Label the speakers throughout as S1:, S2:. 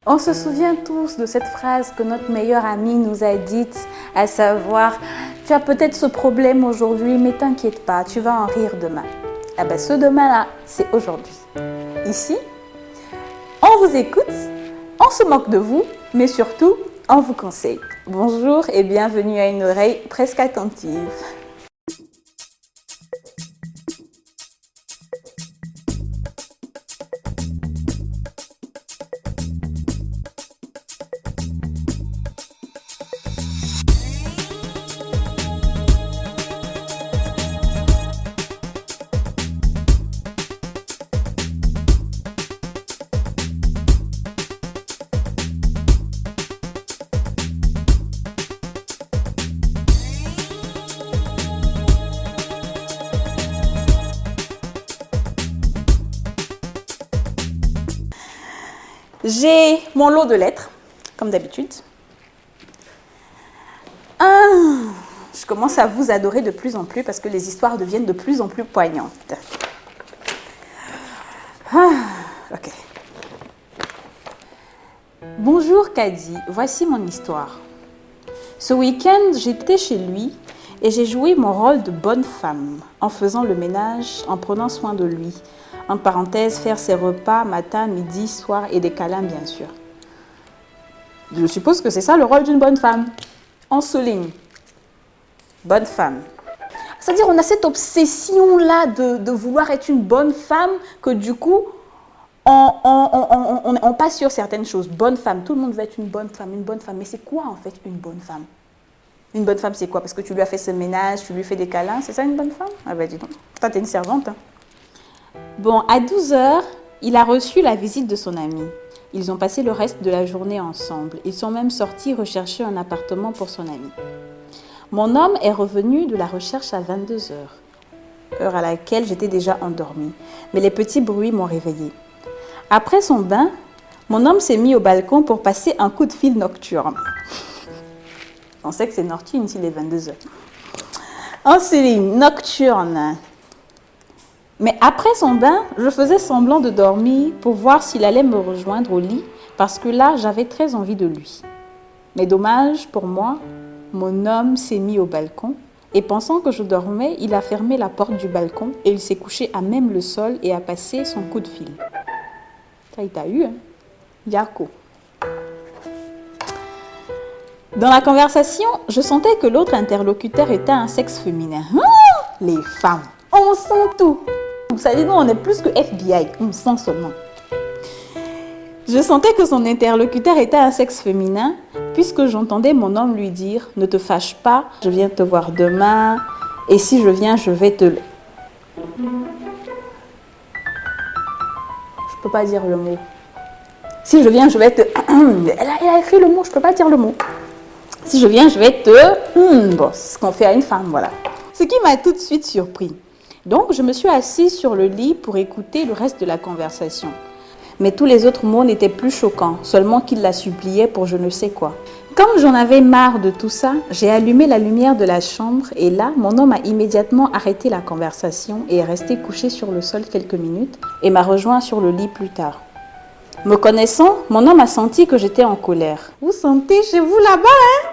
S1: On se souvient tous de cette phrase que notre meilleur ami nous a dite, à savoir, tu as peut-être ce problème aujourd'hui, mais t'inquiète pas, tu vas en rire demain. Ah ben ce demain-là, c'est aujourd'hui. Ici, on vous écoute, on se moque de vous, mais surtout, on vous conseille. Bonjour et bienvenue à une oreille presque attentive. J'ai mon lot de lettres, comme d'habitude. Je commence à vous adorer de plus en plus parce que les histoires deviennent de plus en plus poignantes. Ok. Bonjour Kadi, voici mon histoire. Ce week-end, j'étais chez lui et j'ai joué mon rôle de bonne femme en faisant le ménage, en prenant soin de lui. En parenthèse, faire ses repas matin, midi, soir et des câlins, bien sûr. Je suppose que c'est ça le rôle d'une bonne femme. On souligne. Bonne femme. C'est-à-dire, on a cette obsession-là de vouloir être une bonne femme que du coup, on passe sur certaines choses. Bonne femme. Tout le monde veut être une bonne femme, une bonne femme. Mais c'est quoi en fait une bonne femme? Une bonne femme, c'est quoi? Parce que tu lui as fait ce ménage, tu lui fais des câlins. C'est ça une bonne femme? Ah ben dis donc. Toi, t'es une servante, hein. Bon, à 12 h, il a reçu la visite de son ami. Ils ont passé le reste de la journée ensemble. Ils sont même sortis rechercher un appartement pour son ami. Mon homme est revenu de la recherche à 22 h, heure à laquelle j'étais déjà endormie. Mais les petits bruits m'ont réveillée. Après son bain, mon homme s'est mis au balcon pour passer un coup de fil nocturne. On sait que c'est nocturne s'il est 22 h. En souligne, nocturne. Mais après son bain, je faisais semblant de dormir pour voir s'il allait me rejoindre au lit parce que là, j'avais très envie de lui. Mais dommage pour moi, mon homme s'est mis au balcon et pensant que je dormais, il a fermé la porte du balcon et il s'est couché à même le sol et a passé son coup de fil. Ça, il t'a eu, hein? Yako. Dans la conversation, je sentais que l'autre interlocuteur était un sexe féminin. Les femmes, on sent tout. Vous savez, nous, on est plus que FBI, on sent seulement. Je sentais que son interlocuteur était un sexe féminin, puisque j'entendais mon homme lui dire « Ne te fâche pas, je viens te voir demain, et si je viens, je vais te... » Je peux pas dire le mot. Si je viens, je vais te... Elle a écrit le mot, je peux pas dire le mot. Si je viens, je vais te... Bon, c'est ce qu'on fait à une femme, voilà. Ce qui m'a tout de suite surpris. Donc, je me suis assise sur le lit pour écouter le reste de la conversation. Mais tous les autres mots n'étaient plus choquants, seulement qu'il la suppliait pour je ne sais quoi. Comme j'en avais marre de tout ça, j'ai allumé la lumière de la chambre et là, mon homme a immédiatement arrêté la conversation et est resté couché sur le sol quelques minutes et m'a rejoint sur le lit plus tard. Me connaissant, mon homme a senti que j'étais en colère. Vous sentez chez vous là-bas, hein?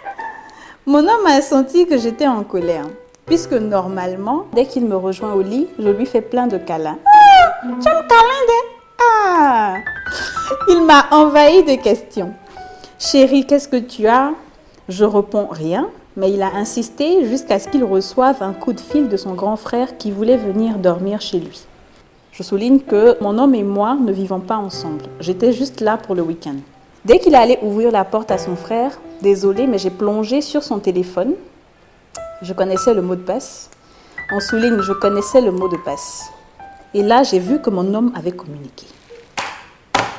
S1: Mon homme a senti que j'étais en colère. Puisque normalement, dès qu'il me rejoint au lit, je lui fais plein de câlins. Tu me câlins, Il m'a envahi de questions. Chérie, qu'est-ce que tu as? Je réponds rien, mais il a insisté jusqu'à ce qu'il reçoive un coup de fil de son grand frère qui voulait venir dormir chez lui. Je souligne que mon homme et moi ne vivons pas ensemble. J'étais juste là pour le week-end. Dès qu'il allait ouvrir la porte à son frère, désolée, mais j'ai plongé sur son téléphone. Je connaissais le mot de passe. On souligne, je connaissais le mot de passe. Et là, j'ai vu que mon homme avait communiqué.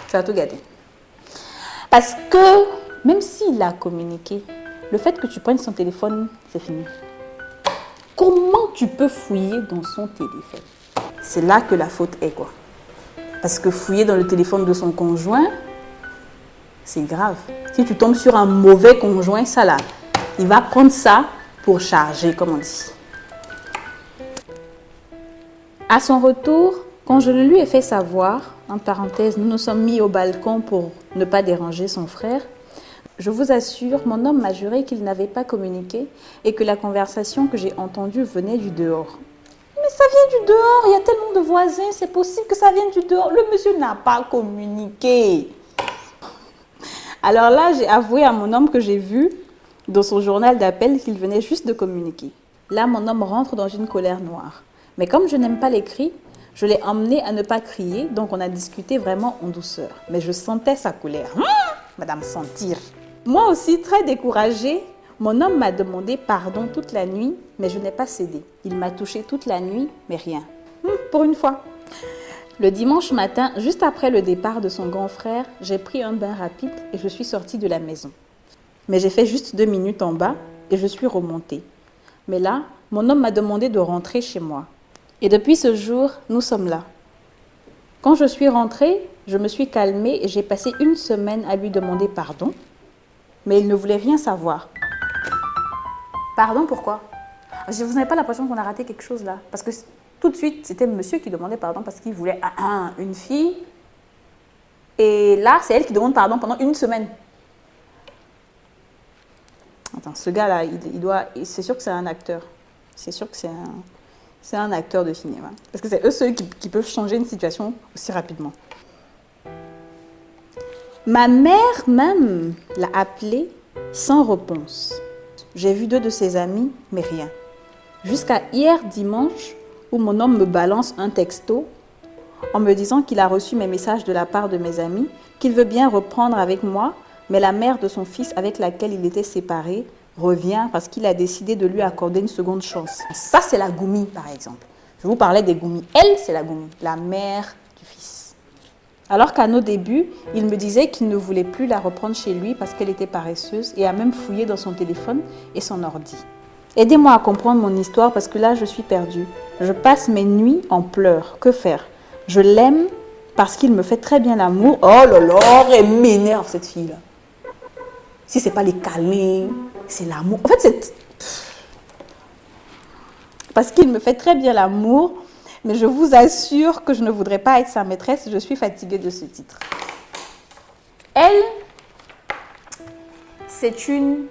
S1: Tu as tout gardé. Parce que, même s'il a communiqué, le fait que tu prennes son téléphone, c'est fini. Comment tu peux fouiller dans son téléphone? C'est là que la faute est, quoi. Parce que fouiller dans le téléphone de son conjoint, c'est grave. Si tu tombes sur un mauvais conjoint, ça là, il va prendre ça pour charger, comme on dit. À son retour, quand je le lui ai fait savoir, en parenthèse, nous nous sommes mis au balcon pour ne pas déranger son frère. Je vous assure, mon homme m'a juré qu'il n'avait pas communiqué et que la conversation que j'ai entendue venait du dehors. Mais ça vient du dehors, il y a tellement de voisins, c'est possible que ça vienne du dehors. Le monsieur n'a pas communiqué. Alors là, j'ai avoué à mon homme que j'ai vu dans son journal d'appel qu'il venait juste de communiquer. Là, mon homme rentre dans une colère noire. Mais comme je n'aime pas les cris, je l'ai emmené à ne pas crier, donc on a discuté vraiment en douceur. Mais je sentais sa colère. Madame sentir. Moi aussi, très découragée, mon homme m'a demandé pardon toute la nuit, mais je n'ai pas cédé. Il m'a touché toute la nuit, mais rien. Pour une fois. Le dimanche matin, juste après le départ de son grand frère, j'ai pris un bain rapide et je suis sortie de la maison. Mais j'ai fait juste 2 minutes en bas et je suis remontée. Mais là, mon homme m'a demandé de rentrer chez moi. Et depuis ce jour, nous sommes là. Quand je suis rentrée, je me suis calmée et j'ai passé 1 semaine à lui demander pardon. Mais il ne voulait rien savoir. Pardon, pourquoi? Vous n'avez pas l'impression qu'on a raté quelque chose là? Parce que tout de suite, c'était monsieur qui demandait pardon parce qu'il voulait une fille. Et là, c'est elle qui demande pardon pendant 1 semaine. Attends, ce gars-là, c'est sûr que c'est un acteur. C'est sûr que c'est un acteur de cinéma. Parce que c'est eux ceux qui peuvent changer une situation aussi rapidement. Ma mère même l'a appelé sans réponse. J'ai vu 2 de ses amis, mais rien. Jusqu'à hier dimanche, où mon homme me balance un texto en me disant qu'il a reçu mes messages de la part de mes amis, qu'il veut bien reprendre avec moi, mais la mère de son fils avec laquelle il était séparé revient parce qu'il a décidé de lui accorder une seconde chance. Ça, c'est la Goumi, par exemple. Je vous parlais des Goumi. Elle, c'est la Goumi, la mère du fils. Alors qu'à nos débuts, il me disait qu'il ne voulait plus la reprendre chez lui parce qu'elle était paresseuse et a même fouillé dans son téléphone et son ordi. Aidez-moi à comprendre mon histoire parce que là, je suis perdue. Je passe mes nuits en pleurs. Que faire? Je l'aime parce qu'il me fait très bien l'amour. Oh là là, elle m'énerve cette fille-là. Si c'est pas les câlins, c'est l'amour. En fait, c'est... Parce qu'il me fait très bien l'amour, mais je vous assure que je ne voudrais pas être sa maîtresse. Je suis fatiguée de ce titre. Elle, c'est une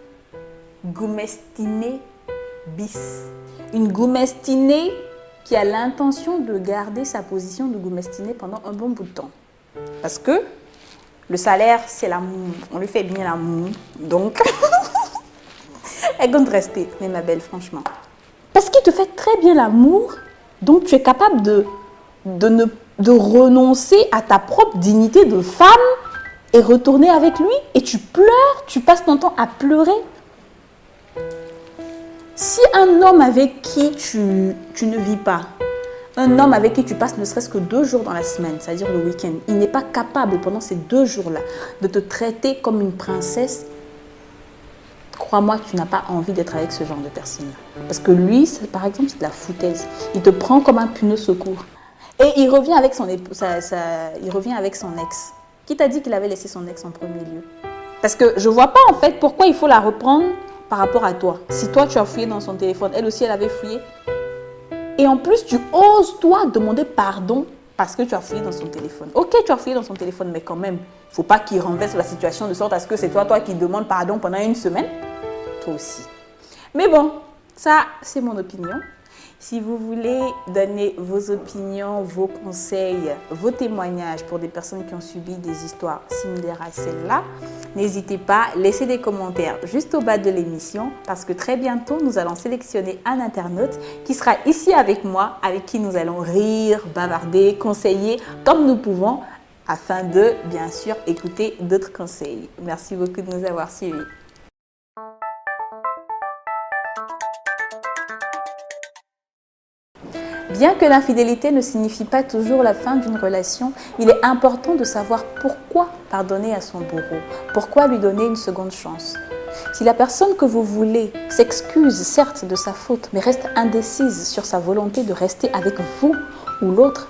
S1: goumestinée bis. Une goumestinée qui a l'intention de garder sa position de goumestinée pendant un bon bout de temps. Parce que le salaire, c'est l'amour. On lui fait bien l'amour. Donc, elle compte rester, mais ma belle, franchement. Parce qu'il te fait très bien l'amour, donc tu es capable de renoncer à ta propre dignité de femme et retourner avec lui. Et tu pleures, tu passes ton temps à pleurer. Si un homme avec qui tu ne vis pas, un homme avec qui tu passes ne serait-ce que 2 jours dans la semaine, c'est-à-dire le week-end, il n'est pas capable pendant ces 2 jours-là de te traiter comme une princesse, crois-moi que tu n'as pas envie d'être avec ce genre de personne-là. Parce que lui, par exemple, c'est de la foutaise. Il te prend comme un pneu secours. Et il revient avec son ex. Qui t'a dit qu'il avait laissé son ex en premier lieu? Parce que je ne vois pas en fait pourquoi il faut la reprendre par rapport à toi. Si toi, tu as fouillé dans son téléphone, elle aussi, elle avait fouillé. Et en plus, tu oses, toi, demander pardon parce que tu as fouillé dans son téléphone. Ok, tu as fouillé dans son téléphone, mais quand même, il ne faut pas qu'il renverse la situation de sorte à ce que c'est toi qui demandes pardon pendant 1 semaine. Toi aussi. Mais bon, ça, c'est mon opinion. Si vous voulez donner vos opinions, vos conseils, vos témoignages pour des personnes qui ont subi des histoires similaires à celle-là, n'hésitez pas, laissez des commentaires juste au bas de l'émission parce que très bientôt, nous allons sélectionner un internaute qui sera ici avec moi, avec qui nous allons rire, bavarder, conseiller comme nous pouvons afin de, bien sûr, écouter d'autres conseils. Merci beaucoup de nous avoir suivis. Bien que l'infidélité ne signifie pas toujours la fin d'une relation, il est important de savoir pourquoi pardonner à son bourreau, pourquoi lui donner une seconde chance. Si la personne que vous voulez s'excuse certes de sa faute, mais reste indécise sur sa volonté de rester avec vous ou l'autre,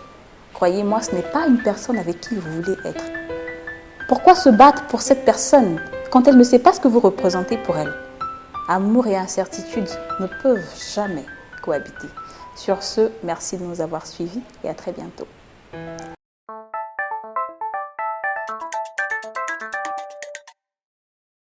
S1: croyez-moi, ce n'est pas une personne avec qui vous voulez être. Pourquoi se battre pour cette personne quand elle ne sait pas ce que vous représentez pour elle? Amour et incertitude ne peuvent jamais cohabiter. Sur ce, merci de nous avoir suivis et à très bientôt.